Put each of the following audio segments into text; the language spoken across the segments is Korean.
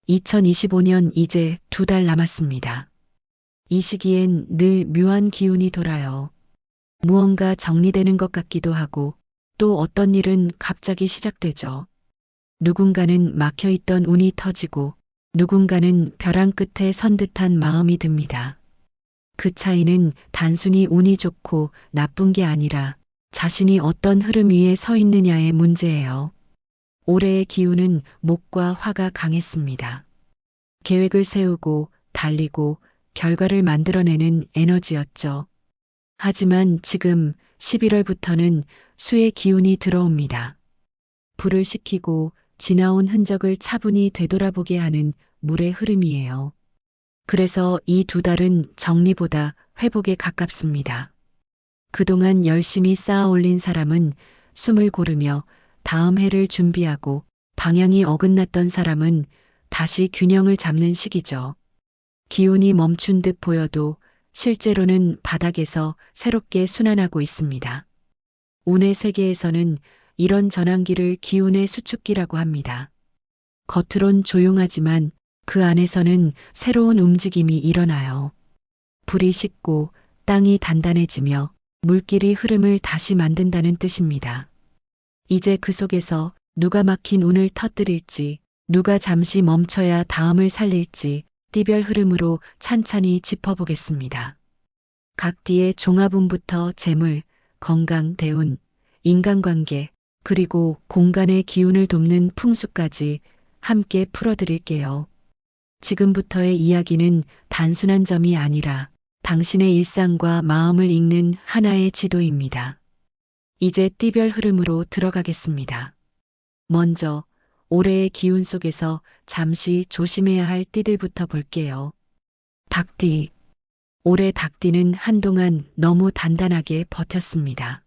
2025년 이제 2달 남았습니다. 이 시기엔 늘 묘한 기운이 돌아요. 무언가 정리되는 것 같기도 하고 또 어떤 일은 갑자기 시작되죠. 누군가는 막혀있던 운이 터지고 누군가는 벼랑 끝에 선 듯한 마음이 듭니다. 그 차이는 단순히 운이 좋고 나쁜 게 아니라 자신이 어떤 흐름 위에 서 있느냐의 문제예요. 올해의 기운은 목과 화가 강했습니다. 계획을 세우고 달리고 결과를 만들어내는 에너지였죠. 하지만 지금 11월부터는 수의 기운이 들어옵니다. 불을 식히고 지나온 흔적을 차분히 되돌아보게 하는 물의 흐름이에요. 그래서 이 2달은 정리보다 회복에 가깝습니다. 그동안 열심히 쌓아 올린 사람은 숨을 고르며 다음 해를 준비하고 방향이 어긋났던 사람은 다시 균형을 잡는 시기죠. 기운이 멈춘 듯 보여도 실제로는 바닥에서 새롭게 순환하고 있습니다. 운의 세계에서는 이런 전환기를 기운의 수축기라고 합니다. 겉으론 조용하지만 그 안에서는 새로운 움직임이 일어나요. 불이 식고 땅이 단단해지며 물길이 흐름을 다시 만든다는 뜻입니다. 이제 그 속에서 누가 막힌 운을 터뜨릴지, 누가 잠시 멈춰야 다음을 살릴지 띠별 흐름으로 찬찬히 짚어보겠습니다. 각 띠의 종합운부터 재물, 건강, 대운, 인간관계, 그리고 공간의 기운을 돕는 풍수까지 함께 풀어드릴게요. 지금부터의 이야기는 단순한 점이 아니라 당신의 일상과 마음을 읽는 하나의 지도입니다. 이제 띠별 흐름으로 들어가겠습니다. 먼저 올해의 기운 속에서 잠시 조심해야 할 띠들부터 볼게요. 닭띠. 올해 닭띠는 한동안 너무 단단하게 버텼습니다.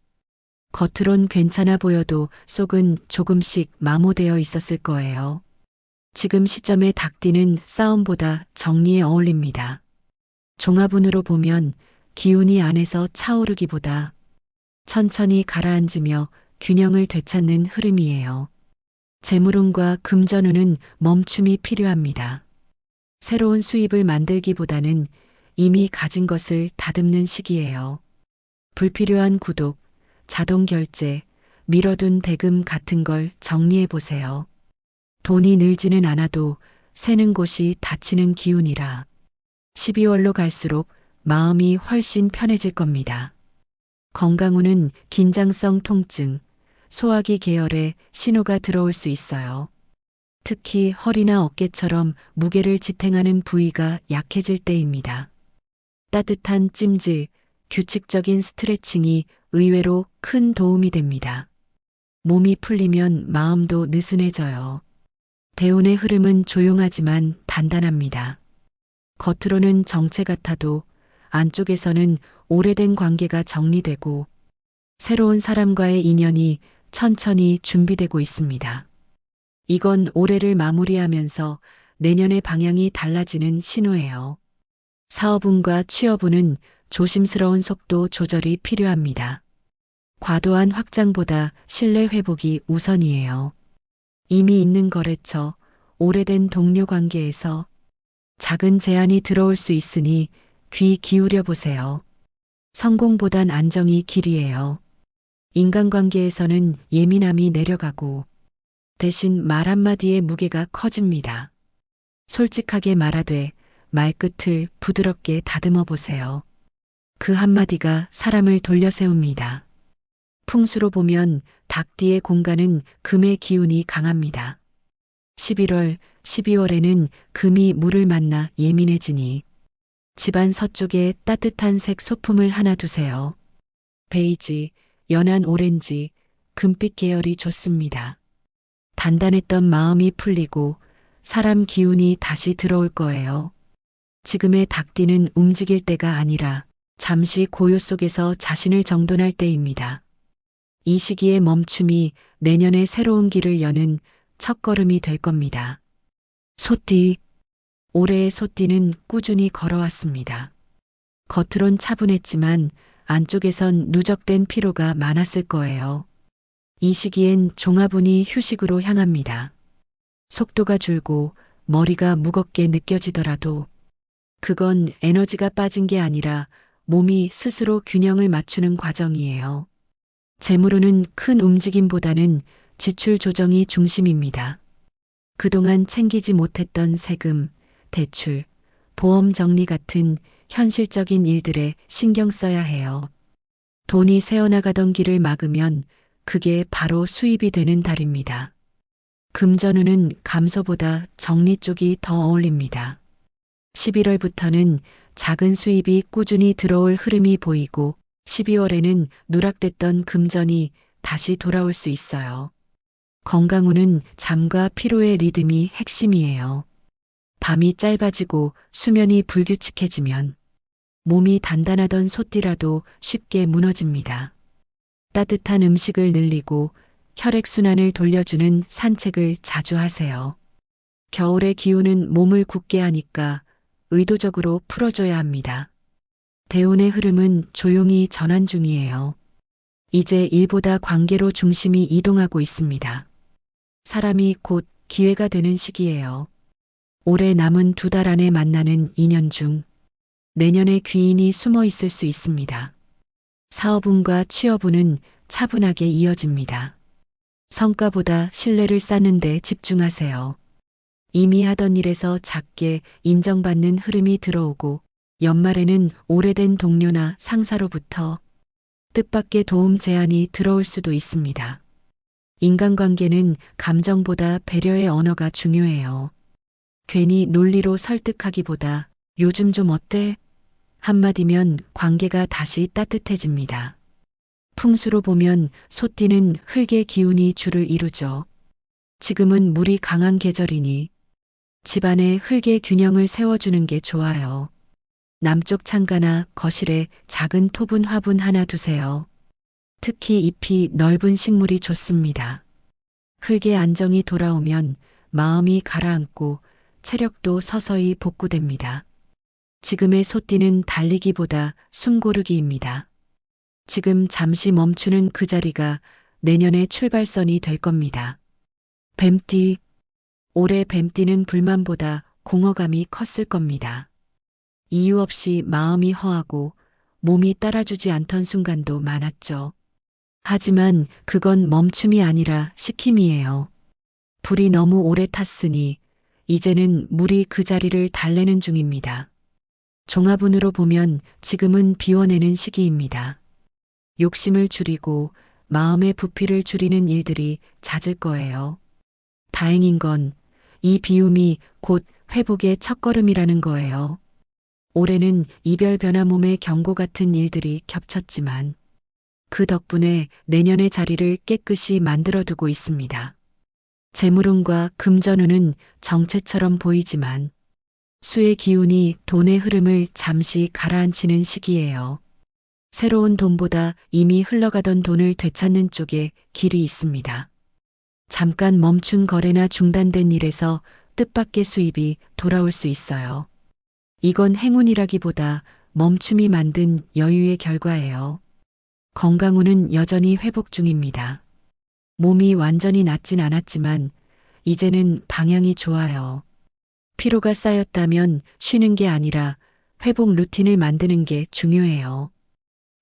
겉으론 괜찮아 보여도 속은 조금씩 마모되어 있었을 거예요. 지금 시점의 닭띠는 싸움보다 정리에 어울립니다. 종합운으로 보면 기운이 안에서 차오르기보다 천천히 가라앉으며 균형을 되찾는 흐름이에요. 재물운과 금전운은 멈춤이 필요합니다. 새로운 수입을 만들기보다는 이미 가진 것을 다듬는 시기예요. 불필요한 구독, 자동 결제, 미뤄둔 대금 같은 걸 정리해 보세요. 돈이 늘지는 않아도 새는 곳이 닫히는 기운이라 12월로 갈수록 마음이 훨씬 편해질 겁니다. 건강운은 긴장성 통증, 소화기 계열의 신호가 들어올 수 있어요. 특히 허리나 어깨처럼 무게를 지탱하는 부위가 약해질 때입니다. 따뜻한 찜질, 규칙적인 스트레칭이 의외로 큰 도움이 됩니다. 몸이 풀리면 마음도 느슨해져요. 대운의 흐름은 조용하지만 단단합니다. 겉으로는 정체 같아도 안쪽에서는 오래된 관계가 정리되고 새로운 사람과의 인연이 천천히 준비되고 있습니다. 이건 올해를 마무리하면서 내년의 방향이 달라지는 신호예요. 사업운과 취업운은 조심스러운 속도 조절이 필요합니다. 과도한 확장보다 신뢰 회복이 우선이에요. 이미 있는 거래처, 오래된 동료 관계에서 작은 제한이 들어올 수 있으니 귀 기울여 보세요. 성공보단 안정이 길이에요. 인간관계에서는 예민함이 내려가고 대신 말 한마디의 무게가 커집니다. 솔직하게 말하되 말끝을 부드럽게 다듬어 보세요. 그 한마디가 사람을 돌려세웁니다. 풍수로 보면 닭띠의 공간은 금의 기운이 강합니다. 11월, 12월에는 금이 물을 만나 예민해지니 집안 서쪽에 따뜻한 색 소품을 하나 두세요. 베이지, 연한 오렌지, 금빛 계열이 좋습니다. 단단했던 마음이 풀리고 사람 기운이 다시 들어올 거예요. 지금의 닭띠는 움직일 때가 아니라 잠시 고요 속에서 자신을 정돈할 때입니다. 이 시기의 멈춤이 내년의 새로운 길을 여는 첫걸음이 될 겁니다. 소띠. 올해의 소띠는 꾸준히 걸어왔습니다. 겉으론 차분했지만 안쪽에선 누적된 피로가 많았을 거예요. 이 시기엔 종합운이 휴식으로 향합니다. 속도가 줄고 머리가 무겁게 느껴지더라도 그건 에너지가 빠진 게 아니라 몸이 스스로 균형을 맞추는 과정이에요. 재물운은 큰 움직임보다는 지출 조정이 중심입니다. 그동안 챙기지 못했던 세금, 대출, 보험 정리 같은 현실적인 일들에 신경 써야 해요. 돈이 새어나가던 길을 막으면 그게 바로 수입이 되는 달입니다. 금전운은 감소보다 정리 쪽이 더 어울립니다. 11월부터는 작은 수입이 꾸준히 들어올 흐름이 보이고 12월에는 누락됐던 금전이 다시 돌아올 수 있어요. 건강운은 잠과 피로의 리듬이 핵심이에요. 밤이 짧아지고 수면이 불규칙해지면 몸이 단단하던 소띠라도 쉽게 무너집니다. 따뜻한 음식을 늘리고 혈액순환을 돌려주는 산책을 자주 하세요. 겨울의 기운은 몸을 굳게 하니까 의도적으로 풀어줘야 합니다. 대운의 흐름은 조용히 전환 중이에요. 이제 일보다 관계로 중심이 이동하고 있습니다. 사람이 곧 기회가 되는 시기예요. 올해 남은 2달 안에 만나는 인연 중 내년에 귀인이 숨어 있을 수 있습니다. 사업운과 취업운은 차분하게 이어집니다. 성과보다 신뢰를 쌓는 데 집중하세요. 이미 하던 일에서 작게 인정받는 흐름이 들어오고 연말에는 오래된 동료나 상사로부터 뜻밖의 도움 제안이 들어올 수도 있습니다. 인간관계는 감정보다 배려의 언어가 중요해요. 괜히 논리로 설득하기보다 요즘 좀 어때? 한마디면 관계가 다시 따뜻해집니다. 풍수로 보면 소띠는 흙의 기운이 주를 이루죠. 지금은 물이 강한 계절이니 집안에 흙의 균형을 세워주는 게 좋아요. 남쪽 창가나 거실에 작은 토분 화분 하나 두세요. 특히 잎이 넓은 식물이 좋습니다. 흙의 안정이 돌아오면 마음이 가라앉고 체력도 서서히 복구됩니다. 지금의 소띠는 달리기보다 숨고르기입니다. 지금 잠시 멈추는 그 자리가 내년의 출발선이 될 겁니다. 뱀띠. 올해 뱀띠는 불만보다 공허감이 컸을 겁니다. 이유 없이 마음이 허하고 몸이 따라주지 않던 순간도 많았죠. 하지만 그건 멈춤이 아니라 식힘이에요. 불이 너무 오래 탔으니 이제는 물이 그 자리를 달래는 중입니다. 종합운으로 보면 지금은 비워내는 시기입니다. 욕심을 줄이고 마음의 부피를 줄이는 일들이 잦을 거예요. 다행인 건 이 비움이 곧 회복의 첫걸음이라는 거예요. 올해는 이별 변화 몸의 경고 같은 일들이 겹쳤지만 그 덕분에 내년의 자리를 깨끗이 만들어두고 있습니다. 재물운과 금전운은 정체처럼 보이지만 수의 기운이 돈의 흐름을 잠시 가라앉히는 시기예요. 새로운 돈보다 이미 흘러가던 돈을 되찾는 쪽에 길이 있습니다. 잠깐 멈춘 거래나 중단된 일에서 뜻밖의 수입이 돌아올 수 있어요. 이건 행운이라기보다 멈춤이 만든 여유의 결과예요. 건강운은 여전히 회복 중입니다. 몸이 완전히 낫진 않았지만 이제는 방향이 좋아요. 피로가 쌓였다면 쉬는 게 아니라 회복 루틴을 만드는 게 중요해요.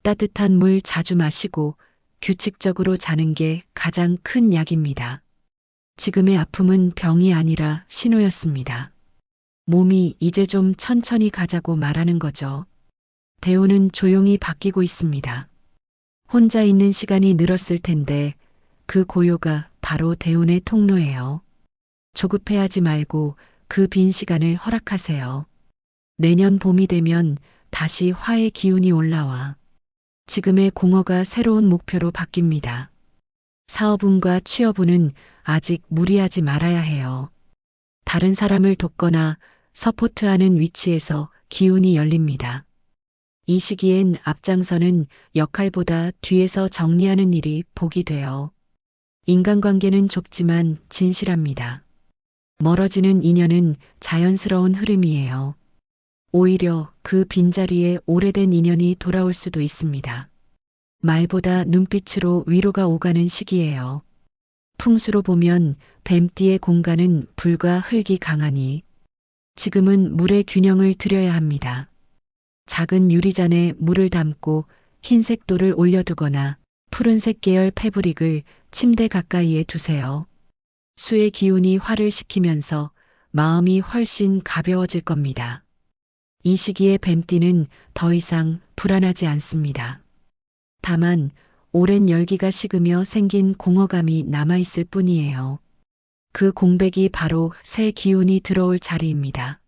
따뜻한 물 자주 마시고 규칙적으로 자는 게 가장 큰 약입니다. 지금의 아픔은 병이 아니라 신호였습니다. 몸이 이제 좀 천천히 가자고 말하는 거죠. 대운은 조용히 바뀌고 있습니다. 혼자 있는 시간이 늘었을 텐데 그 고요가 바로 대운의 통로예요. 조급해하지 말고 그 빈 시간을 허락하세요. 내년 봄이 되면 다시 화의 기운이 올라와 지금의 공허가 새로운 목표로 바뀝니다. 사업운과 취업운은 아직 무리하지 말아야 해요. 다른 사람을 돕거나 서포트하는 위치에서 기운이 열립니다. 이 시기엔 앞장서는 역할보다 뒤에서 정리하는 일이 복이 돼요. 인간관계는 좁지만 진실합니다. 멀어지는 인연은 자연스러운 흐름이에요. 오히려 그 빈자리에 오래된 인연이 돌아올 수도 있습니다. 말보다 눈빛으로 위로가 오가는 시기예요. 풍수로 보면 뱀띠의 공간은 불과 흙이 강하니 지금은 물의 균형을 들여야 합니다. 작은 유리잔에 물을 담고 흰색 돌을 올려두거나 푸른색 계열 패브릭을 침대 가까이에 두세요. 수의 기운이 활을 식히면서 마음이 훨씬 가벼워질 겁니다. 이 시기에 뱀띠는 더 이상 불안하지 않습니다. 다만 오랜 열기가 식으며 생긴 공허감이 남아있을 뿐이에요. 그 공백이 바로 새 기운이 들어올 자리입니다.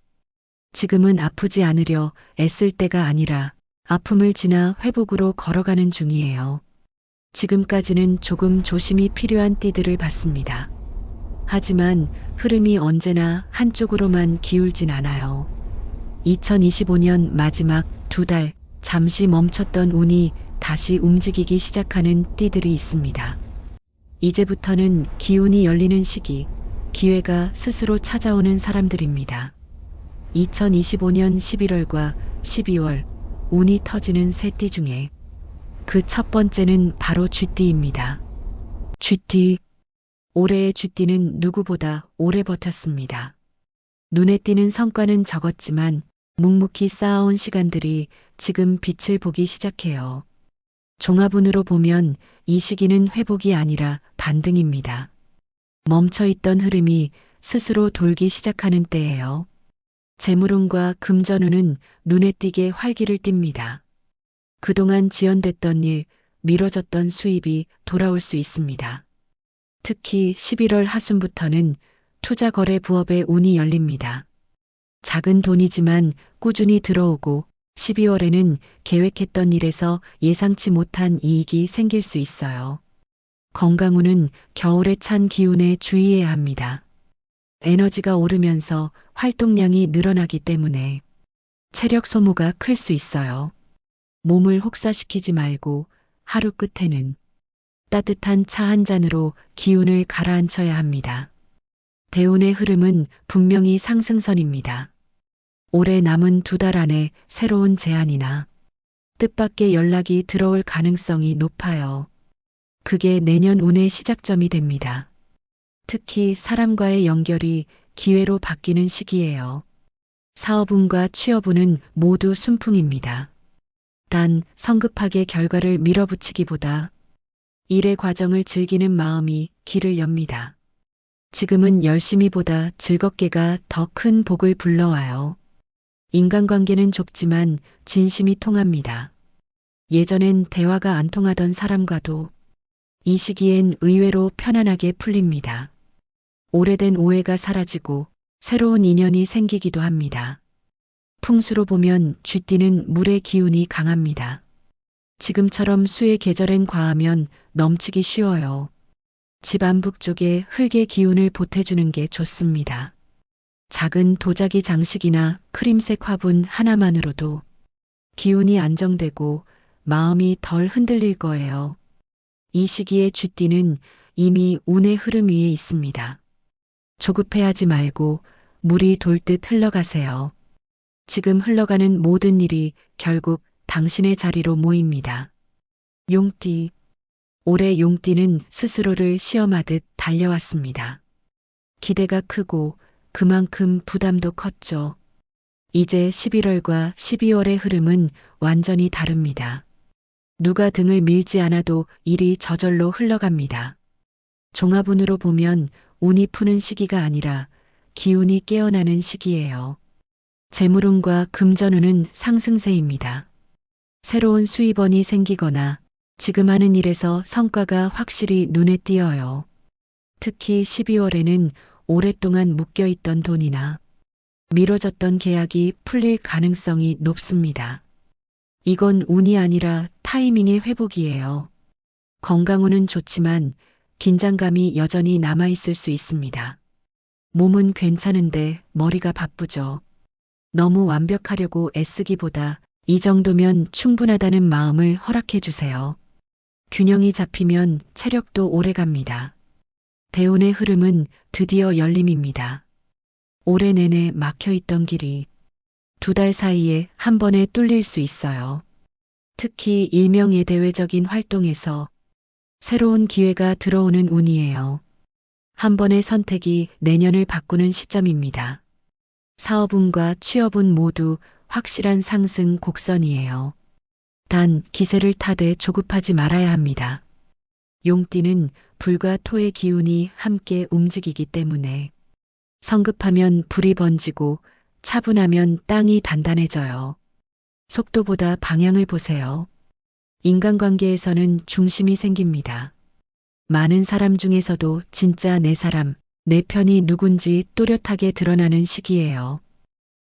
지금은 아프지 않으려 애쓸 때가 아니라 아픔을 지나 회복으로 걸어가는 중이에요. 지금까지는 조금 조심이 필요한 띠들을 봤습니다. 하지만 흐름이 언제나 한쪽으로만 기울진 않아요. 2025년 마지막 2달 잠시 멈췄던 운이 다시 움직이기 시작하는 띠들이 있습니다. 이제부터는 기운이 열리는 시기, 기회가 스스로 찾아오는 사람들입니다. 2025년 11월과 12월 운이 터지는 세 띠 중에 그 첫 번째는 바로 쥐띠입니다. 쥐띠. 올해의 쥐띠는 누구보다 오래 버텼습니다. 눈에 띄는 성과는 적었지만 묵묵히 쌓아온 시간들이 지금 빛을 보기 시작해요. 종합운으로 보면 이 시기는 회복이 아니라 반등입니다. 멈춰있던 흐름이 스스로 돌기 시작하는 때예요. 재물운과 금전운은 눈에 띄게 활기를 띱니다. 그동안 지연됐던 일, 미뤄졌던 수입이 돌아올 수 있습니다. 특히 11월 하순부터는 투자 거래 부업의 운이 열립니다. 작은 돈이지만 꾸준히 들어오고 12월에는 계획했던 일에서 예상치 못한 이익이 생길 수 있어요. 건강운은 겨울에 찬 기운에 주의해야 합니다. 에너지가 오르면서 활동량이 늘어나기 때문에 체력 소모가 클 수 있어요. 몸을 혹사시키지 말고 하루 끝에는 따뜻한 차 한 잔으로 기운을 가라앉혀야 합니다. 대운의 흐름은 분명히 상승선입니다. 올해 남은 2달 안에 새로운 제안이나 뜻밖의 연락이 들어올 가능성이 높아요. 그게 내년 운의 시작점이 됩니다. 특히 사람과의 연결이 기회로 바뀌는 시기예요. 사업운과 취업운은 모두 순풍입니다. 단 성급하게 결과를 밀어붙이기보다 일의 과정을 즐기는 마음이 길을 엽니다. 지금은 열심히보다 즐겁게가 더 큰 복을 불러와요. 인간관계는 좁지만 진심이 통합니다. 예전엔 대화가 안 통하던 사람과도 이 시기엔 의외로 편안하게 풀립니다. 오래된 오해가 사라지고 새로운 인연이 생기기도 합니다. 풍수로 보면 쥐띠는 물의 기운이 강합니다. 지금처럼 수의 계절엔 과하면 넘치기 쉬워요. 집 안북 쪽에 흙의 기운을 보태주는 게 좋습니다. 작은 도자기 장식이나 크림색 화분 하나만으로도 기운이 안정되고 마음이 덜 흔들릴 거예요. 이 시기에 쥐띠는 이미 운의 흐름 위에 있습니다. 조급해하지 말고 물이 돌듯 흘러가세요. 지금 흘러가는 모든 일이 결국 당신의 자리로 모입니다. 용띠. 올해 용띠는 스스로를 시험하듯 달려왔습니다. 기대가 크고 그만큼 부담도 컸죠. 이제 11월과 12월의 흐름은 완전히 다릅니다. 누가 등을 밀지 않아도 일이 저절로 흘러갑니다. 종합운으로 보면 운이 푸는 시기가 아니라 기운이 깨어나는 시기예요. 재물운과 금전운은 상승세입니다. 새로운 수입원이 생기거나 지금 하는 일에서 성과가 확실히 눈에 띄어요. 특히 12월에는 오랫동안 묶여있던 돈이나 미뤄졌던 계약이 풀릴 가능성이 높습니다. 이건 운이 아니라 타이밍의 회복이에요. 건강운은 좋지만 긴장감이 여전히 남아있을 수 있습니다. 몸은 괜찮은데 머리가 바쁘죠. 너무 완벽하려고 애쓰기보다 이 정도면 충분하다는 마음을 허락해 주세요. 균형이 잡히면 체력도 오래갑니다. 대운의 흐름은 드디어 열림입니다. 올해 내내 막혀있던 길이 2달 사이에 한 번에 뚫릴 수 있어요. 특히 일명예대외적인 활동에서 새로운 기회가 들어오는 운이에요. 한 번의 선택이 내년을 바꾸는 시점입니다. 사업운과 취업운 모두 확실한 상승 곡선이에요. 단 기세를 타되 조급하지 말아야 합니다. 용띠는 불과 토의 기운이 함께 움직이기 때문에 성급하면 불이 번지고 차분하면 땅이 단단해져요. 속도보다 방향을 보세요. 인간관계에서는 중심이 생깁니다. 많은 사람 중에서도 진짜 내 사람, 내 편이 누군지 또렷하게 드러나는 시기예요.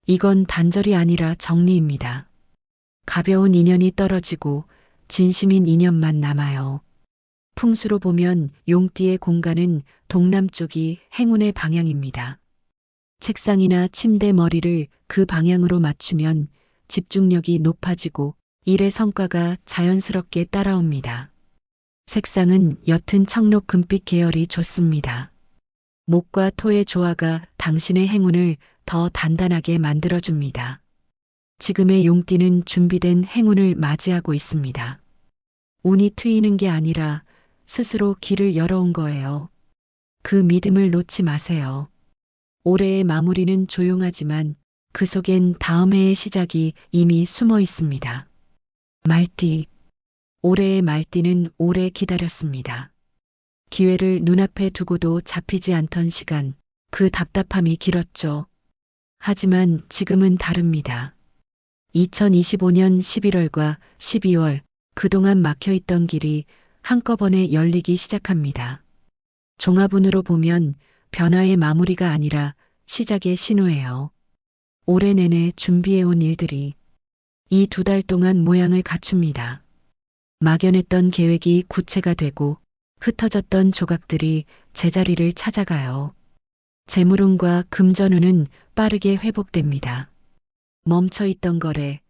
이건 단절이 아니라 정리입니다. 가벼운 인연이 떨어지고 진심인 인연만 남아요. 풍수로 보면 용띠의 공간은 동남쪽이 행운의 방향입니다. 책상이나 침대 머리를 그 방향으로 맞추면 집중력이 높아지고 일의 성과가 자연스럽게 따라옵니다. 색상은 옅은 청록 금빛 계열이 좋습니다. 목과 토의 조화가 당신의 행운을 더 단단하게 만들어줍니다. 지금의 용띠는 준비된 행운을 맞이하고 있습니다. 운이 트이는 게 아니라 스스로 길을 열어온 거예요. 그 믿음을 놓지 마세요. 올해의 마무리는 조용하지만 그 속엔 다음 해의 시작이 이미 숨어 있습니다. 말띠. 올해의 말띠는 오래 기다렸습니다. 기회를 눈앞에 두고도 잡히지 않던 시간, 그 답답함이 길었죠. 하지만 지금은 다릅니다. 2025년 11월과 12월, 그동안 막혀있던 길이 한꺼번에 열리기 시작합니다. 종합운으로 보면 변화의 마무리가 아니라 시작의 신호예요. 올해 내내 준비해온 일들이 이 2달 동안 모양을 갖춥니다. 막연했던 계획이 구체가 되고 흩어졌던 조각들이 제자리를 찾아가요. 재물운과 금전운은 빠르게 회복됩니다. 멈춰있던 거래,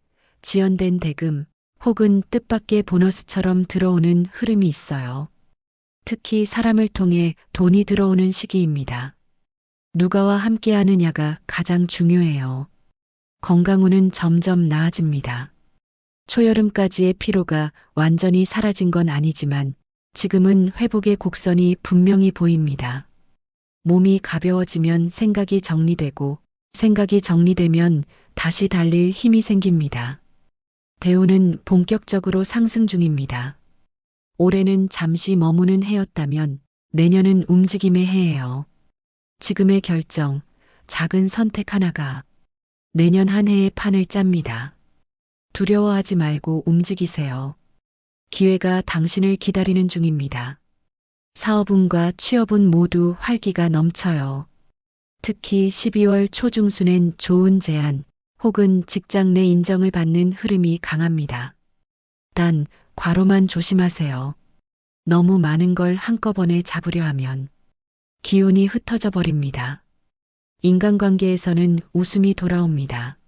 지연된 대금, 혹은 뜻밖의 보너스처럼 들어오는 흐름이 있어요. 특히 사람을 통해 돈이 들어오는 시기입니다. 누가와 함께 하느냐가 가장 중요해요. 건강운은 점점 나아집니다. 초여름까지의 피로가 완전히 사라진 건 아니지만 지금은 회복의 곡선이 분명히 보입니다. 몸이 가벼워지면 생각이 정리되고 생각이 정리되면 다시 달릴 힘이 생깁니다. 대운은 본격적으로 상승 중입니다. 올해는 잠시 머무는 해였다면 내년은 움직임의 해예요. 지금의 결정, 작은 선택 하나가 내년 한 해의 판을 짭니다. 두려워하지 말고 움직이세요. 기회가 당신을 기다리는 중입니다. 사업운과 취업운 모두 활기가 넘쳐요. 특히 12월 초중순엔 좋은 제안 혹은 직장 내 인정을 받는 흐름이 강합니다. 단 과로만 조심하세요. 너무 많은 걸 한꺼번에 잡으려 하면 기운이 흩어져 버립니다. 인간관계에서는 웃음이 돌아옵니다.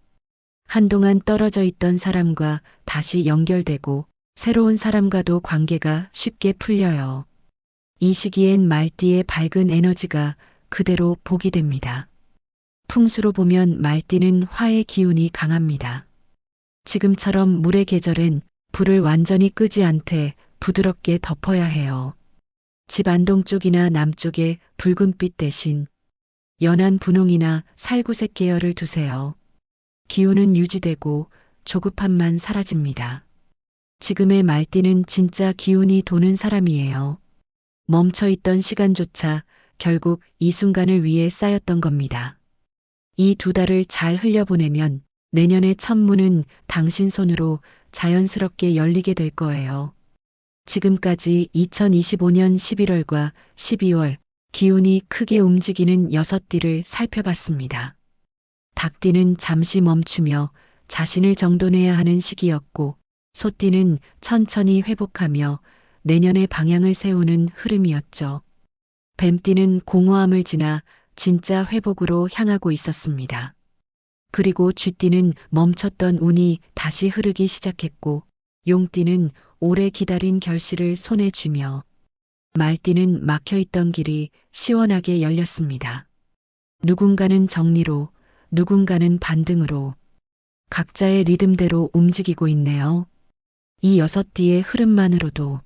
한동안 떨어져 있던 사람과 다시 연결되고 새로운 사람과도 관계가 쉽게 풀려요. 이 시기엔 말띠의 밝은 에너지가 그대로 복이 됩니다. 풍수로 보면 말띠는 화의 기운이 강합니다. 지금처럼 물의 계절엔 불을 완전히 끄지 않되 부드럽게 덮어야 해요. 집 안동 쪽이나 남쪽에 붉은빛 대신 연한 분홍이나 살구색 계열을 두세요. 기운은 유지되고 조급함만 사라집니다. 지금의 말띠는 진짜 기운이 도는 사람이에요. 멈춰있던 시간조차 결국 이 순간을 위해 쌓였던 겁니다. 이 2달을 잘 흘려보내면 내년의 첫 문은 당신 손으로 자연스럽게 열리게 될 거예요. 지금까지 2025년 11월과 12월 기운이 크게 움직이는 6띠를 살펴봤습니다. 닭띠는 잠시 멈추며 자신을 정돈해야 하는 시기였고 소띠는 천천히 회복하며 내년의 방향을 세우는 흐름이었죠. 뱀띠는 공허함을 지나 진짜 회복으로 향하고 있었습니다. 그리고 쥐띠는 멈췄던 운이 다시 흐르기 시작했고 용띠는 오래 기다린 결실을 손에 쥐며 말띠는 막혀있던 길이 시원하게 열렸습니다. 누군가는 정리로, 누군가는 반등으로 각자의 리듬대로 움직이고 있네요. 이 6띠의 흐름만으로도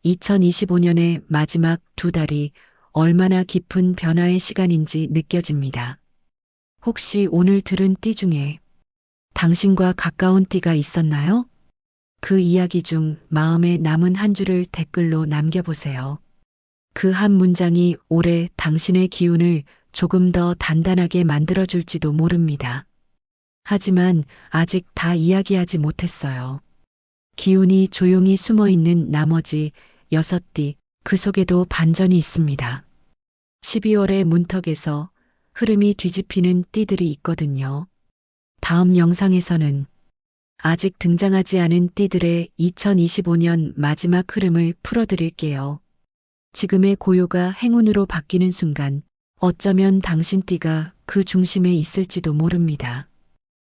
2025년의 마지막 2달이 얼마나 깊은 변화의 시간인지 느껴집니다. 혹시 오늘 들은 띠 중에 당신과 가까운 띠가 있었나요? 그 이야기 중 마음에 남은 한 줄을 댓글로 남겨보세요. 그 한 문장이 올해 당신의 기운을 조금 더 단단하게 만들어줄지도 모릅니다. 하지만 아직 다 이야기하지 못했어요. 기운이 조용히 숨어 있는 나머지 6띠, 그 속에도 반전이 있습니다. 12월의 문턱에서 흐름이 뒤집히는 띠들이 있거든요. 다음 영상에서는 아직 등장하지 않은 띠들의 2025년 마지막 흐름을 풀어드릴게요. 지금의 고요가 행운으로 바뀌는 순간 어쩌면 당신 띠가 그 중심에 있을지도 모릅니다.